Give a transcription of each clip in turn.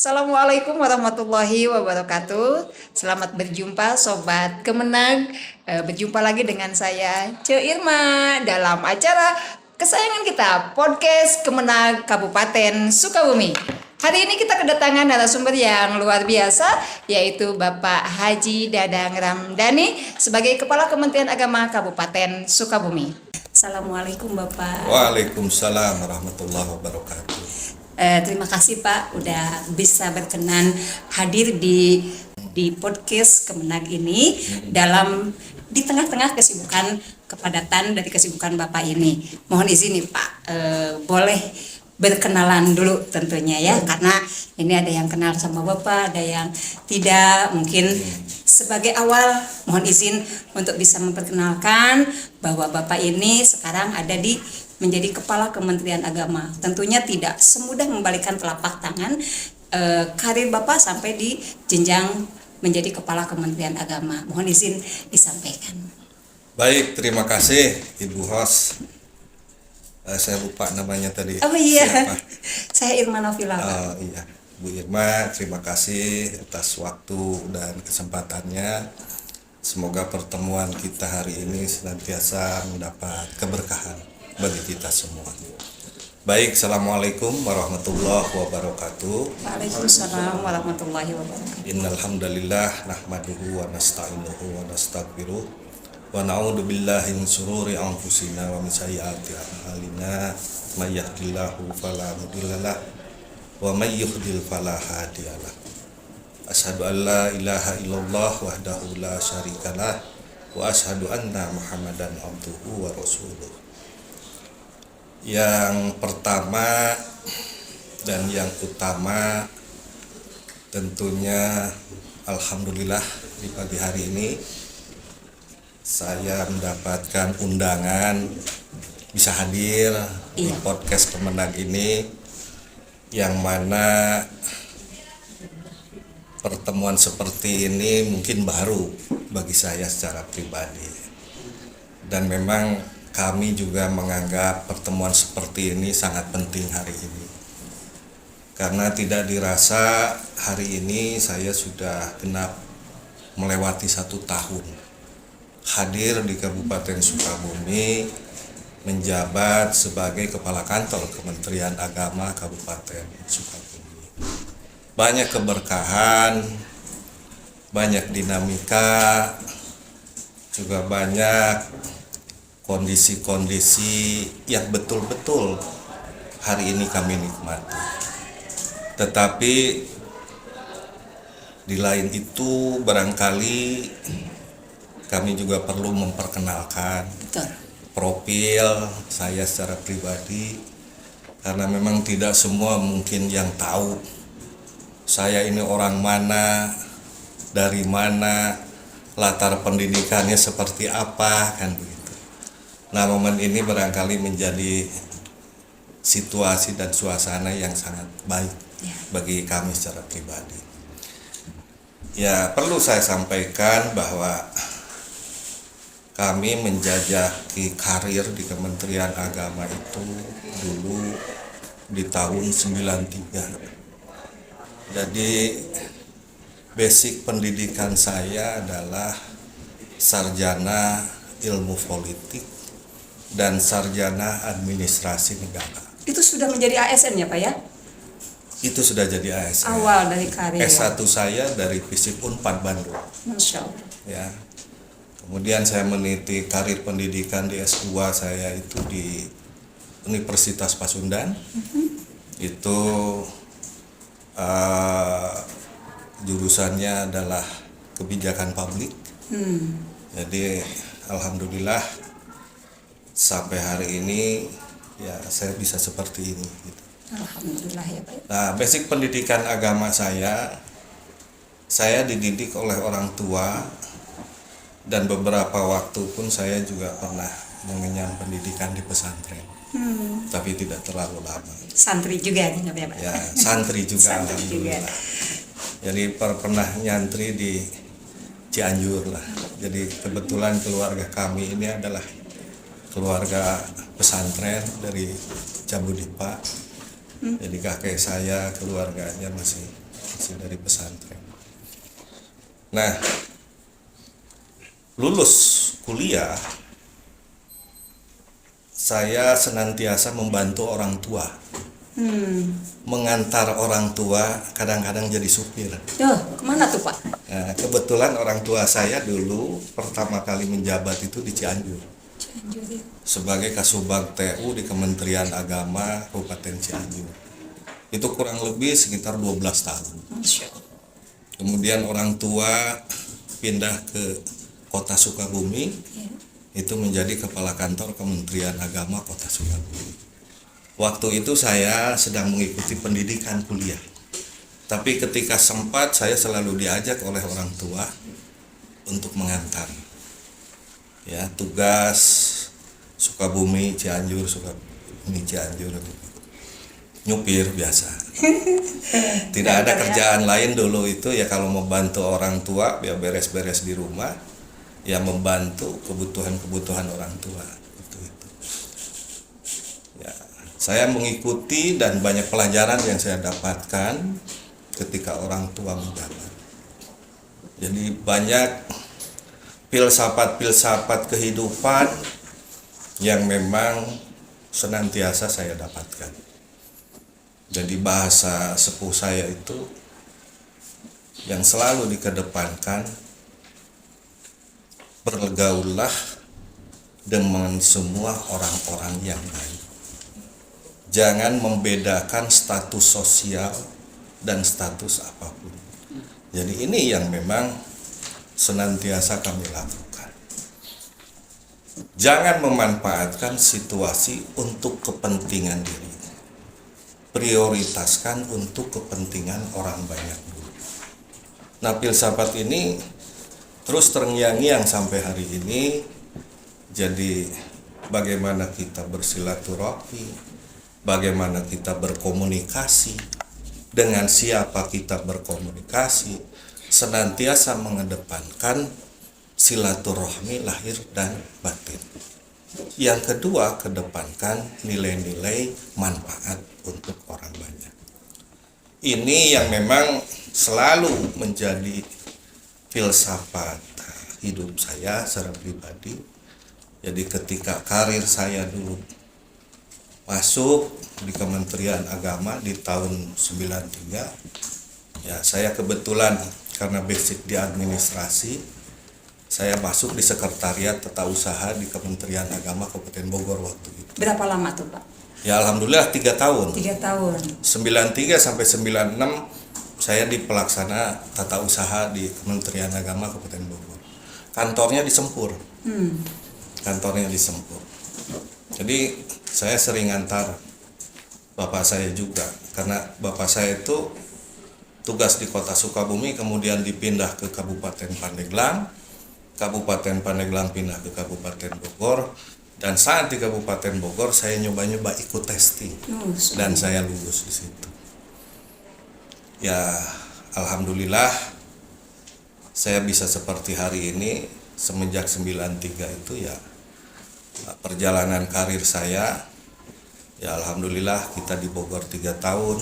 Assalamualaikum warahmatullahi wabarakatuh. Selamat berjumpa Sobat Kemenag. Berjumpa lagi dengan saya Ce Irma dalam acara kesayangan kita, Podcast Kemenag Kabupaten Sukabumi. Hari ini kita kedatangan narasumber yang luar biasa, yaitu Bapak Haji Dadang Ramdhani sebagai Kepala Kementerian Agama Kabupaten Sukabumi. Assalamualaikum Bapak. Waalaikumsalam warahmatullahi wabarakatuh. Terima kasih Pak udah bisa berkenan hadir di podcast Kemenag ini di tengah-tengah kesibukan kepadatan dari kesibukan Bapak ini. Mohon izin nih Pak, boleh berkenalan dulu tentunya ya, karena ini ada yang kenal sama Bapak, ada yang tidak. Mungkin sebagai awal mohon izin untuk bisa memperkenalkan bahwa Bapak ini sekarang ada menjadi Kepala Kementerian Agama. Tentunya tidak semudah membalikkan telapak tangan. Karir Bapak sampai di jenjang menjadi Kepala Kementerian Agama. Mohon izin disampaikan. Baik, terima kasih Ibu host. Saya lupa namanya tadi. Oh iya, siapa? Saya Irma Novila. Oh iya, Bu Irma, terima kasih atas waktu dan kesempatannya. Semoga pertemuan kita hari ini senantiasa mendapat keberkahan bagi kita semua. Baik, Assalamualaikum warahmatullahi wabarakatuh. Waalaikumsalam warahmatullahi wabarakatuh. Innal hamdalillah nahmaduhu wa nasta'inuhu wa nastaghfiruh wa na'udzu billahi min syururi anfusina wa min sayyiati a'malina may yahdihillahu fala mudhillalah wa may yudhlil fala hadiyalah. Asyhadu an la ilaha illallah wahdahu la syarikalah wa asyhadu anna Muhammadan abduhu wa rasuluh. Yang pertama dan yang utama tentunya alhamdulillah di pagi hari ini saya mendapatkan undangan bisa hadir di podcast Kemenag ini, yang mana pertemuan seperti ini mungkin baru bagi saya secara pribadi, dan memang kami juga menganggap pertemuan seperti ini sangat penting hari ini, karena tidak dirasa hari ini saya sudah genap melewati 1 tahun hadir di Kabupaten Sukabumi menjabat sebagai Kepala Kantor Kementerian Agama Kabupaten Sukabumi. Banyak keberkahan, banyak dinamika, juga banyak kondisi-kondisi yang betul-betul hari ini kami nikmati. Tetapi di lain itu barangkali kami juga perlu memperkenalkan profil saya secara pribadi, karena memang tidak semua mungkin yang tahu saya ini orang mana, dari mana, latar pendidikannya seperti apa, kan begitu. Nah, momen ini barangkali menjadi situasi dan suasana yang sangat baik bagi kami secara pribadi. Ya, perlu saya sampaikan bahwa kami menjajaki karir di Kementerian Agama itu dulu di tahun 93. Jadi basic pendidikan saya adalah sarjana ilmu politik dan sarjana administrasi negara. Itu sudah menjadi ASN ya Pak ya? Itu sudah jadi ASN. Awal dari karir. S1 saya dari FISIP Unpad Bandung. Masya Allah. Ya. Kemudian saya meniti karir pendidikan di S2 saya itu di Universitas Pasundan. Itu jurusannya adalah kebijakan publik. Jadi alhamdulillah sampai hari ini ya saya bisa seperti ini gitu. Alhamdulillah ya Pak. Nah, basic pendidikan agama saya dididik oleh orang tua, dan beberapa waktu pun saya juga pernah mengenyam pendidikan di pesantren, tapi tidak terlalu lama. Santri juga ya Pak? Ya, santri juga. Santri juga. Jadi pernah nyantri di Cianjur lah. Jadi kebetulan keluarga kami ini adalah keluarga pesantren dari Jambudipa. Jadi kakek saya keluarganya masih hasil dari pesantren. Nah, lulus kuliah, saya senantiasa membantu orang tua, mengantar orang tua, kadang-kadang jadi supir. Kemana tuh Pak? Nah, kebetulan orang tua saya dulu pertama kali menjabat itu di Cianjur sebagai Kasubag TU di Kementerian Agama Kabupaten Cianjur. Itu kurang lebih sekitar 12 tahun. Kemudian orang tua pindah ke Kota Sukabumi, itu menjadi kepala kantor Kementerian Agama Kota Sukabumi. Waktu itu saya sedang mengikuti pendidikan kuliah, tapi ketika sempat saya selalu diajak oleh orang tua untuk mengantar, ya, tugas Sukabumi Cianjur, Sukabumi Cianjur, nyupir biasa. Tidak ada kerjaan lain dulu itu, ya kalau membantu orang tua ya beres-beres di rumah, ya membantu kebutuhan orang tua itu. Ya, saya mengikuti dan banyak pelajaran yang saya dapatkan ketika orang tua menjabat. Jadi banyak filsafat kehidupan yang memang senantiasa saya dapatkan. Jadi bahasa sepuh saya itu yang selalu dikedepankan, bergaullah dengan semua orang-orang yang baik. Jangan membedakan status sosial dan status apapun. Jadi ini yang memang senantiasa kami lakukan. Jangan memanfaatkan situasi untuk kepentingan diri. Prioritaskan untuk kepentingan orang banyak dulu. Nah, filsafat ini terus terngiang-ngiang sampai hari ini. Jadi bagaimana kita bersilaturahmi, bagaimana kita berkomunikasi, dengan siapa kita berkomunikasi, senantiasa mengedepankan silaturahmi lahir dan batin. Yang kedua, kedepankan nilai-nilai manfaat untuk orang banyak. Ini yang memang selalu menjadi filsafat hidup saya secara pribadi. Jadi ketika karir saya dulu masuk di Kementerian Agama di tahun 93, ya saya kebetulan karena basic di administrasi, saya masuk di sekretariat tata usaha di Kementerian Agama Kabupaten Bogor waktu itu. Berapa lama tuh Pak? Ya alhamdulillah 3 tahun. 3 tahun. 93 sampai 96 saya di pelaksana tata usaha di Kementerian Agama Kabupaten Bogor. Kantornya di Sempur. Kantornya di Sempur. Jadi saya sering antar bapak saya juga, karena bapak saya itu tugas di Kota Sukabumi, kemudian dipindah ke Kabupaten Pandeglang. Kabupaten Pandeglang pindah ke Kabupaten Bogor, dan saat di Kabupaten Bogor saya nyoba-nyoba ikut testing dan saya lulus di situ. Ya alhamdulillah saya bisa seperti hari ini semenjak 93 itu, ya perjalanan karir saya, ya alhamdulillah kita di Bogor 3 tahun,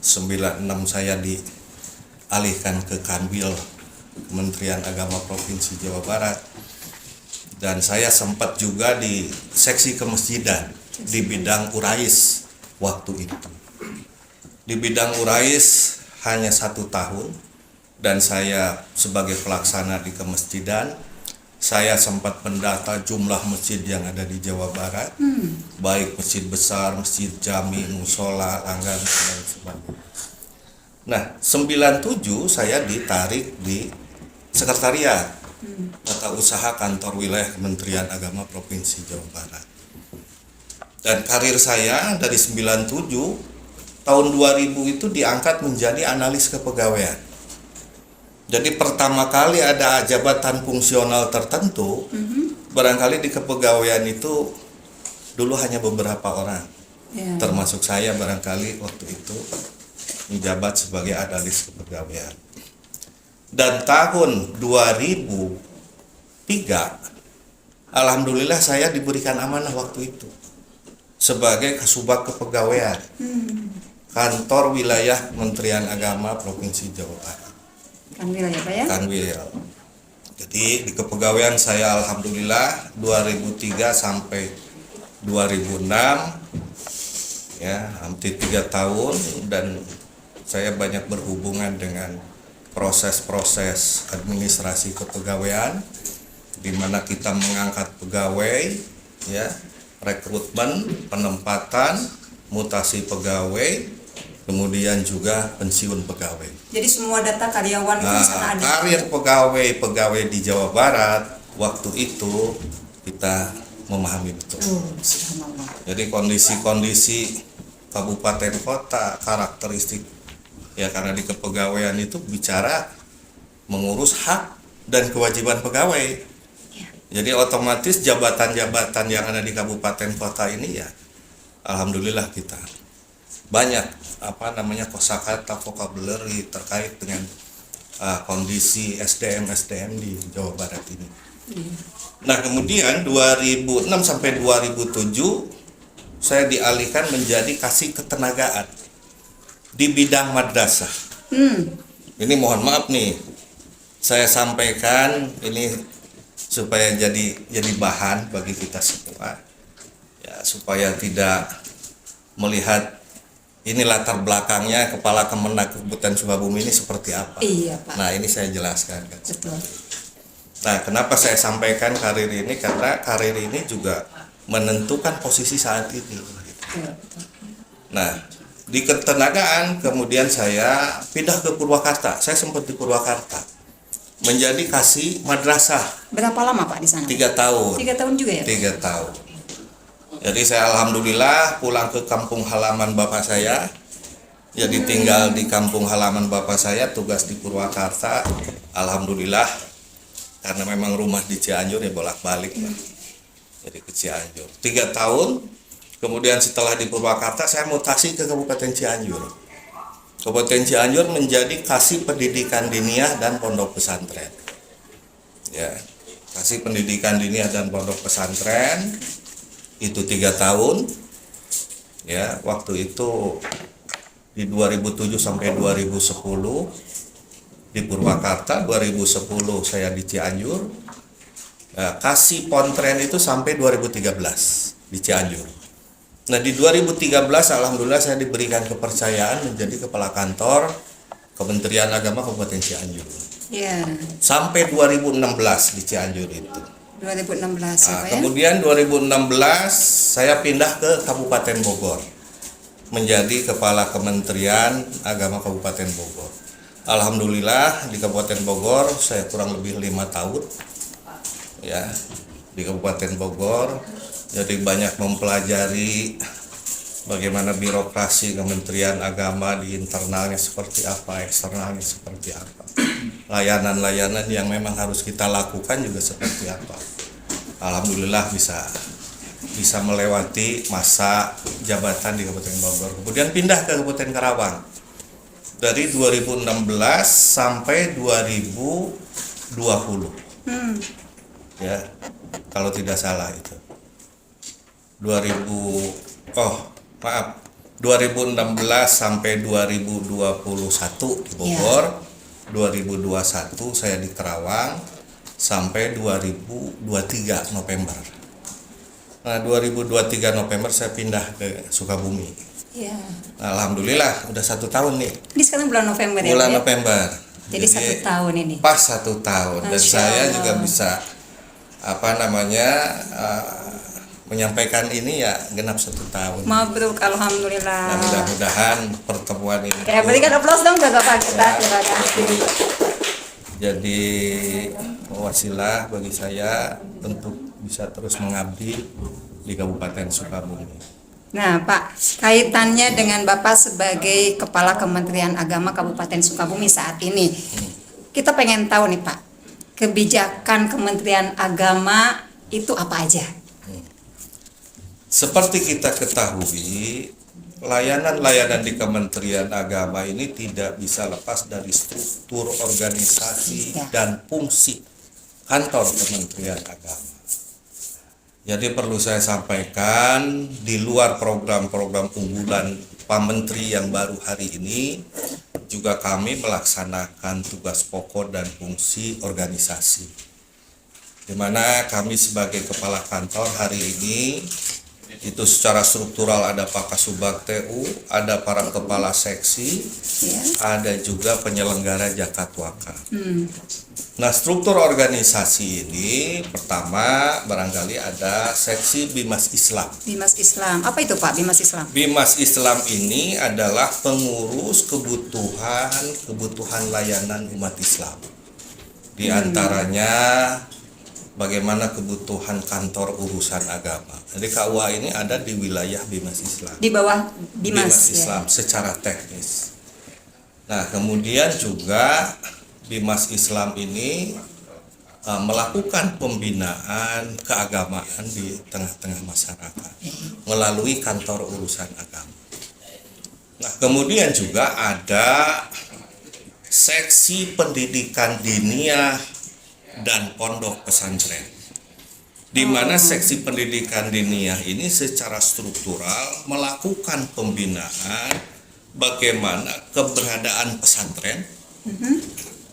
96 saya dialihkan ke Kanwil Kementerian Agama Provinsi Jawa Barat, dan saya sempat juga di seksi kemasjidan di bidang urais waktu itu. Di bidang urais hanya 1 tahun, dan saya sebagai pelaksana di kemasjidan, saya sempat mendata jumlah masjid yang ada di Jawa Barat, baik masjid besar, masjid jami, musola, langgar, dan sebagainya. Nah, 97 saya ditarik di sekretariat tata usaha kantor wilayah Kementerian Agama Provinsi Jawa Barat. Dan karir saya dari 97 tahun 2000 itu diangkat menjadi analis kepegawaian. Jadi pertama kali ada jabatan fungsional tertentu, barangkali di kepegawaian itu dulu hanya beberapa orang, termasuk saya barangkali waktu itu menjabat sebagai analis kepegawaian. Dan tahun 2003, alhamdulillah saya diberikan amanah waktu itu sebagai Kasubag Kepegawaian. kantor wilayah Kementerian Agama Provinsi Jawa Barat. Kanwil ya Pak ya? Kanwil. Jadi di kepegawaian saya alhamdulillah 2003 sampai 2006 ya, hampir 3 tahun, dan saya banyak berhubungan dengan proses-proses administrasi kepegawaian di mana kita mengangkat pegawai ya, rekrutmen, penempatan, mutasi pegawai, kemudian juga pensiun pegawai. Jadi semua data karyawan itu di sana ada. Karir pegawai di Jawa Barat waktu itu kita memahami betul. Subhanallah. Jadi kondisi-kondisi kabupaten kota, karakteristik ya, karena di kepegawaian itu bicara mengurus hak dan kewajiban pegawai. Ya. Jadi otomatis jabatan-jabatan yang ada di kabupaten kota ini ya, alhamdulillah kita banyak kosakata vocabulary terkait dengan kondisi SDM di Jawa Barat ini. Nah, kemudian 2006 sampai 2007 saya dialihkan menjadi kasih ketenagaan di bidang madrasah. Ini mohon maaf nih, saya sampaikan ini supaya jadi bahan bagi kita semua ya, supaya tidak melihat ini latar belakangnya Kepala Kemenag Kabupaten Sukabumi ini seperti apa. Iya Pak. Nah, ini saya jelaskan kan. Betul. Nah, kenapa saya sampaikan karir ini? Karena karir ini juga menentukan posisi saat ini. Betul. Nah, di ketenagaan kemudian saya pindah ke Purwakarta. Saya sempat di Purwakarta menjadi kasih madrasah. Berapa lama Pak di sana? 3 tahun. 3 tahun juga ya? 3 tahun. Jadi saya alhamdulillah pulang ke kampung halaman bapak saya. Jadi tinggal di kampung halaman bapak saya, tugas di Purwakarta. Alhamdulillah, karena memang rumah di Cianjur ya bolak-balik. Jadi ke Cianjur 3 tahun. Kemudian setelah di Purwakarta saya mutasi ke Kabupaten Cianjur. Kabupaten Cianjur menjadi kasih pendidikan diniyah dan pondok pesantren. Ya, kasih pendidikan diniyah dan pondok pesantren itu 3 tahun. Ya, waktu itu di 2007 sampai 2010 di Purwakarta, 2010 saya di Cianjur. Nah, kasih pontren itu sampai 2013 di Cianjur. Nah, di 2013 alhamdulillah saya diberikan kepercayaan menjadi kepala kantor Kementerian Agama Kabupaten Cianjur. Iya. Sampai 2016 di Cianjur itu. 2016 ya Pak ya? Kemudian 2016 saya pindah ke Kabupaten Bogor menjadi kepala Kementerian Agama Kabupaten Bogor. Alhamdulillah di Kabupaten Bogor saya kurang lebih 5 tahun ya di Kabupaten Bogor. Jadi banyak mempelajari bagaimana birokrasi Kementerian Agama di internalnya seperti apa, eksternalnya seperti apa. Layanan-layanan yang memang harus kita lakukan juga seperti apa. Alhamdulillah bisa melewati masa jabatan di Kabupaten Bogor. Kemudian pindah ke Kabupaten Karawang. Dari 2016 sampai 2020. Ya, kalau tidak salah itu. 2016 sampai 2021 di Bogor. 2021 saya di Karawang sampai 2023 November. Nah, 2023 November saya pindah ke Sukabumi. Iya. Nah, alhamdulillah udah 1 tahun nih. Ini sekarang bulan November ya? Bulan Pak, ya? November. Jadi 1 tahun ini. Pas 1 tahun. Dan Masya saya Allah. juga bisa menyampaikan ini ya genap 1 tahun. Mabruk, alhamdulillah. Nah, mudah-mudahan pertemuan ini Ya, berikan aplaus dong ke Bapak kita. Terima kasih. jadi wasilah bagi saya untuk bisa terus mengabdi di Kabupaten Sukabumi. Nah, Pak, kaitannya dengan Bapak sebagai Kepala Kementerian Agama Kabupaten Sukabumi saat ini. Kita pengen tahu nih, Pak, kebijakan Kementerian Agama itu apa aja? Seperti kita ketahui, layanan-layanan di Kementerian Agama ini tidak bisa lepas dari struktur organisasi dan fungsi kantor Kementerian Agama. Jadi perlu saya sampaikan, di luar program-program unggulan Pak Menteri yang baru hari ini juga kami melaksanakan tugas pokok dan fungsi organisasi, di mana kami sebagai kepala kantor hari ini itu secara struktural ada Pak Kasubag TU, ada para kepala seksi, ada juga penyelenggara zakat wakaf. Nah, struktur organisasi ini pertama barangkali ada seksi Bimas Islam. Bimas Islam. Apa itu Pak Bimas Islam? Bimas Islam ini adalah pengurus kebutuhan layanan umat Islam. Di antaranya bagaimana kebutuhan kantor urusan agama. Jadi KUA ini ada di wilayah Bimas Islam. Di bawah Bimas Islam secara teknis. Nah, kemudian juga Bimas Islam ini melakukan pembinaan keagamaan di tengah-tengah masyarakat melalui kantor urusan agama. Nah, kemudian juga ada seksi pendidikan diniyah dan pondok pesantren, di mana seksi pendidikan diniyah ini secara struktural melakukan pembinaan bagaimana keberadaan pesantren,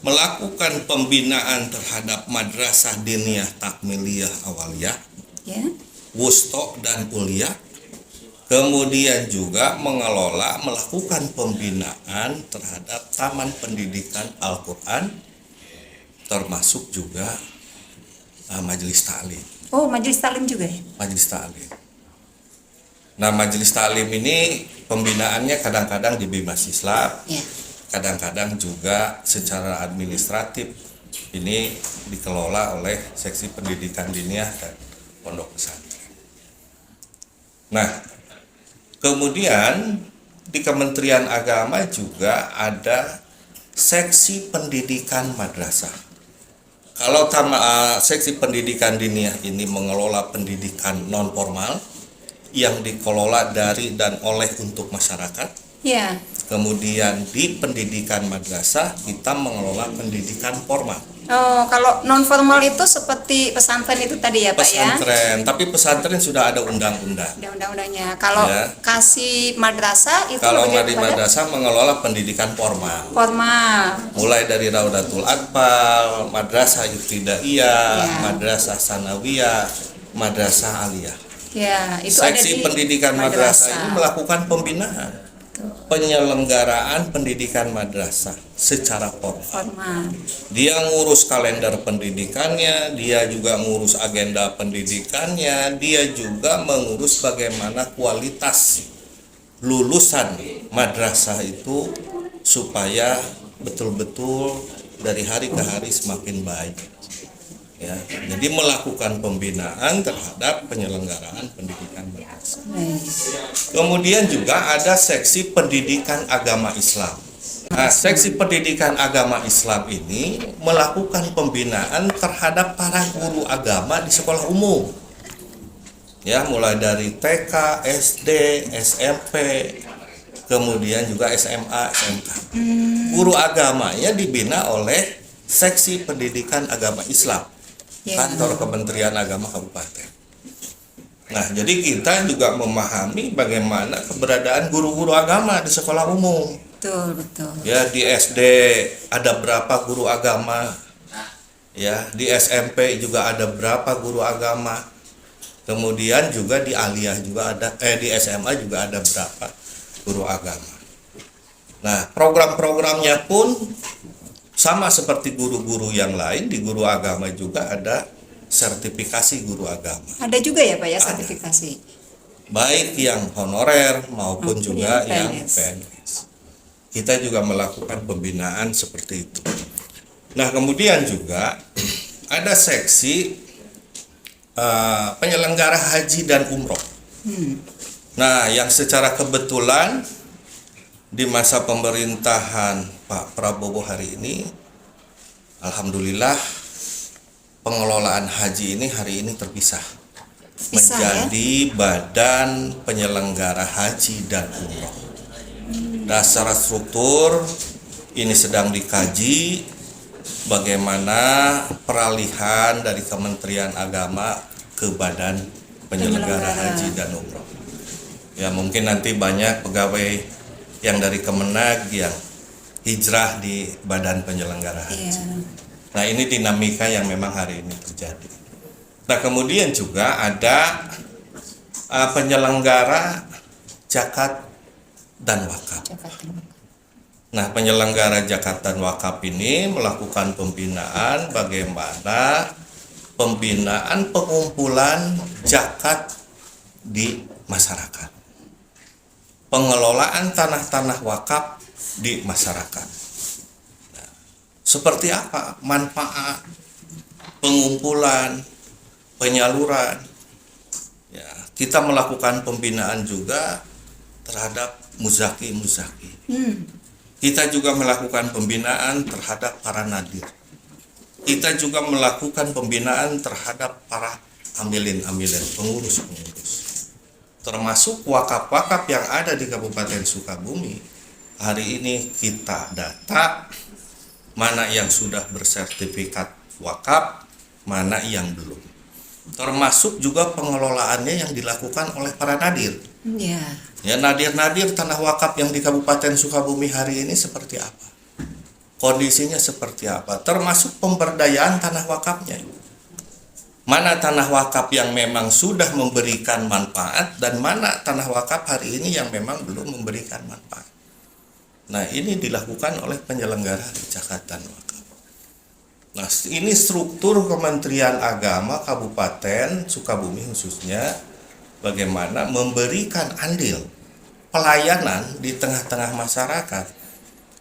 melakukan pembinaan terhadap madrasah diniyah takmiliyah awaliyah, wusto dan kuliah, kemudian juga melakukan pembinaan terhadap taman pendidikan Al-Quran, termasuk juga majelis taklim. Oh, majelis taklim juga ya? Majelis taklim. Nah, majelis taklim ini pembinaannya kadang-kadang di Bimas Islam, kadang-kadang juga secara administratif ini dikelola oleh seksi pendidikan diniyah dan pondok pesantren. Nah, kemudian di Kementerian Agama juga ada seksi pendidikan madrasah. Kalau seksi pendidikan diniyah ini mengelola pendidikan non formal yang dikelola dari dan oleh untuk masyarakat. Kemudian di pendidikan madrasah kita mengelola pendidikan formal. Oh, kalau non formal itu seperti pesantren itu tadi ya Pak ya? Pesantren, tapi pesantren sudah ada undang-undang. Ada undang-undangnya. Kalau kasih madrasah itu kalau di madrasah mengelola pendidikan formal. Mulai dari Raudatul Atfal, madrasah ibtidaiyah, madrasah sanawiyah, madrasah aliyah. Itu seksi ada di pendidikan madrasah ini melakukan pembinaan, penyelenggaraan pendidikan madrasah secara formal. Dia ngurus kalender pendidikannya, dia juga ngurus agenda pendidikannya, dia juga mengurus bagaimana kualitas lulusan madrasah itu supaya betul-betul dari hari ke hari semakin baik. Jadi melakukan pembinaan terhadap penyelenggaraan pendidikan madrasah. Kemudian juga ada seksi pendidikan agama Islam. Nah, seksi pendidikan agama Islam ini melakukan pembinaan terhadap para guru agama di sekolah umum. Mulai dari TK, SD, SMP, kemudian juga SMA, SMK. Guru agamanya dibina oleh seksi pendidikan agama Islam. Kantor Kementerian Agama Kabupaten. Nah, jadi kita juga memahami bagaimana keberadaan guru-guru agama di sekolah umum. Betul. Di SD ada berapa guru agama? Di SMP juga ada berapa guru agama? Kemudian juga di aliyah juga ada, di SMA juga ada berapa guru agama. Nah, program-programnya pun sama seperti guru-guru yang lain, di guru agama juga ada sertifikasi guru agama. Ada juga ya Pak ya sertifikasi? Baik yang honorer maupun juga yang PNS. Kita juga melakukan pembinaan seperti itu. Nah, kemudian juga ada seksi penyelenggara haji dan umroh. Nah, yang secara kebetulan di masa pemerintahan Pak Prabowo hari ini, alhamdulillah pengelolaan haji ini hari ini terpisah menjadi Badan Penyelenggara Haji dan Umroh. Secara struktur ini sedang dikaji bagaimana peralihan dari Kementerian Agama ke Badan Penyelenggara Haji dan Umroh. Ya mungkin nanti banyak pegawai yang dari Kemenag yang hijrah di badan penyelenggara haji. Nah ini dinamika yang memang hari ini terjadi. Nah kemudian juga ada penyelenggara zakat dan wakaf. Nah penyelenggara zakat dan wakaf ini melakukan pembinaan bagaimana pembinaan pengumpulan zakat di masyarakat, pengelolaan tanah-tanah wakaf di masyarakat. Nah, seperti apa manfaat pengumpulan, penyaluran? Ya, kita melakukan pembinaan juga terhadap muzaki. Kita juga melakukan pembinaan terhadap para nadir. Kita juga melakukan pembinaan terhadap para amilin, pengurus. Termasuk wakaf-wakaf yang ada di Kabupaten Sukabumi. Hari ini kita data mana yang sudah bersertifikat wakaf, mana yang belum. Termasuk juga pengelolaannya yang dilakukan oleh para nadir. Ya, nadir-nadir tanah wakaf yang di Kabupaten Sukabumi hari ini seperti apa? Kondisinya seperti apa? Termasuk pemberdayaan tanah wakafnya. Mana tanah wakaf yang memang sudah memberikan manfaat dan mana tanah wakaf hari ini yang memang belum memberikan manfaat. Nah, ini dilakukan oleh penyelenggara zakat dan wakaf. Nah, ini struktur Kementerian Agama Kabupaten Sukabumi khususnya bagaimana memberikan andil pelayanan di tengah-tengah masyarakat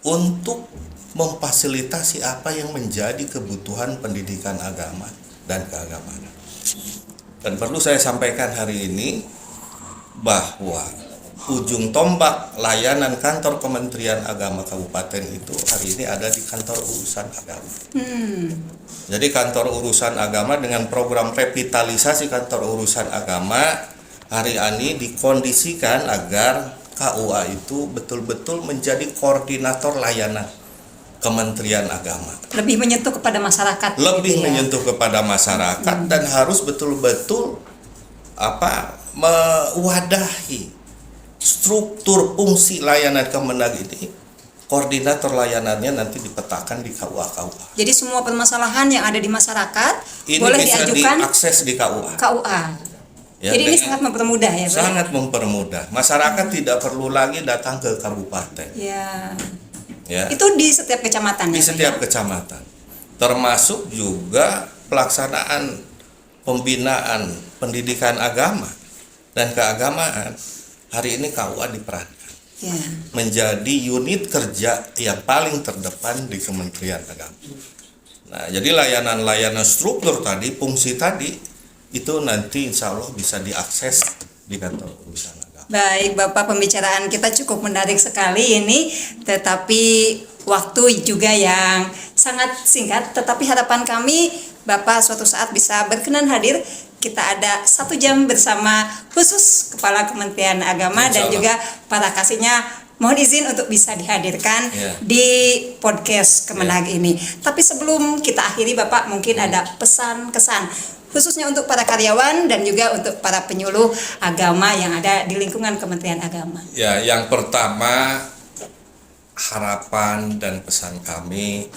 untuk memfasilitasi apa yang menjadi kebutuhan pendidikan agama dan keagamaan. Dan perlu saya sampaikan hari ini bahwa ujung tombak layanan kantor Kementerian Agama Kabupaten itu hari ini ada di kantor urusan agama. Jadi kantor urusan agama dengan program revitalisasi kantor urusan agama hari ini dikondisikan agar KUA itu betul-betul menjadi koordinator layanan Kementerian Agama. Lebih menyentuh kepada masyarakat. Lebih menyentuh kepada masyarakat dan harus betul-betul mewadahi struktur fungsi layanan Kemenag ini. Koordinator layanannya nanti dipetakan di KUA. Jadi semua permasalahan yang ada di masyarakat ini boleh bisa diajukan diakses di KUA. Ya, jadi ini sangat mempermudah ya, Pak? Sangat mempermudah. Masyarakat tidak perlu lagi datang ke kabupaten. Ya. Itu di setiap kecamatan. Di setiap kecamatan. Termasuk juga pelaksanaan pembinaan pendidikan agama dan keagamaan. Hari ini KUA diperankan menjadi unit kerja yang paling terdepan di Kementerian Agama. Nah, jadi layanan-layanan struktur tadi, fungsi tadi itu nanti insya Allah bisa diakses di kantor urusan agama. Baik Bapak, pembicaraan kita cukup menarik sekali ini, tetapi waktu juga yang sangat singkat. Tetapi harapan kami Bapak suatu saat bisa berkenan hadir. Kita ada 1 jam bersama khusus Kepala Kementerian Agama dan juga para kasihnya. Mohon izin untuk bisa dihadirkan di podcast Kemenag ini. Tapi sebelum kita akhiri Bapak, mungkin ada pesan-kesan khususnya untuk para karyawan dan juga untuk para penyuluh agama yang ada di lingkungan Kementerian Agama. Ya, yang pertama harapan dan pesan kami,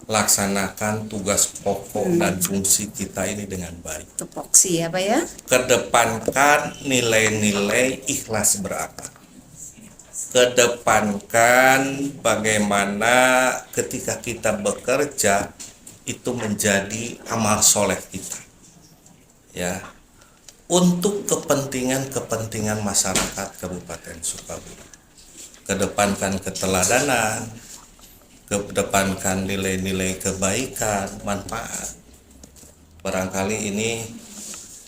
laksanakan tugas pokok dan fungsi kita ini dengan baik. Tupoksi ya Pak ya. Kedepankan nilai-nilai ikhlas berakal. Kedepankan bagaimana ketika kita bekerja itu menjadi amal soleh kita. Ya, untuk kepentingan masyarakat Kabupaten Sukabumi. Kedepankan keteladanan, kedepankan nilai-nilai kebaikan, manfaat. Barangkali ini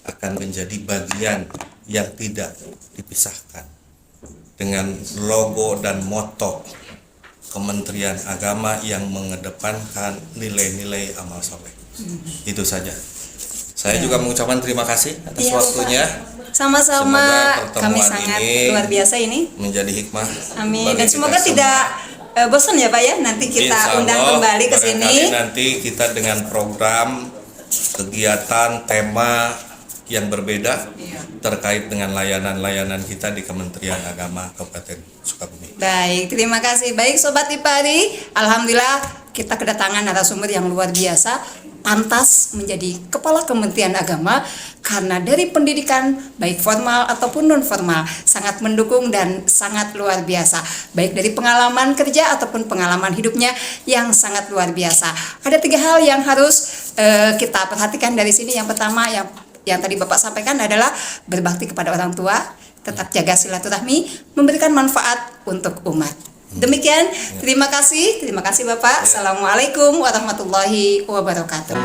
akan menjadi bagian yang tidak dipisahkan dengan logo dan moto Kementerian Agama yang mengedepankan nilai-nilai amal soleh. Itu saja. Saya juga mengucapkan terima kasih atas waktunya. Sama-sama, kami pertemuan sangat ini luar biasa ini. menjadi hikmah. Amin. bagi Dan kita semoga semua. tidak bosan ya Pak ya. Nanti kita Insya undang Allah, kembali ke sini. barangkali nanti kita dengan program, kegiatan, tema yang berbeda Iya. terkait dengan layanan-layanan kita di Kementerian Agama Kabupaten Sukabumi. Baik, terima kasih. Baik Sobat Ipari, alhamdulillah kita kedatangan narasumber yang luar biasa, pantas menjadi Kepala Kementerian Agama karena dari pendidikan baik formal ataupun non formal sangat mendukung dan sangat luar biasa. Baik dari pengalaman kerja ataupun pengalaman hidupnya yang sangat luar biasa. Ada 3 hal yang harus kita perhatikan dari sini. Yang pertama yang tadi Bapak sampaikan adalah berbakti kepada orang tua, tetap jaga silaturahmi, memberikan manfaat untuk umat. Demikian, terima kasih Bapak. Assalamualaikum warahmatullahi wabarakatuh.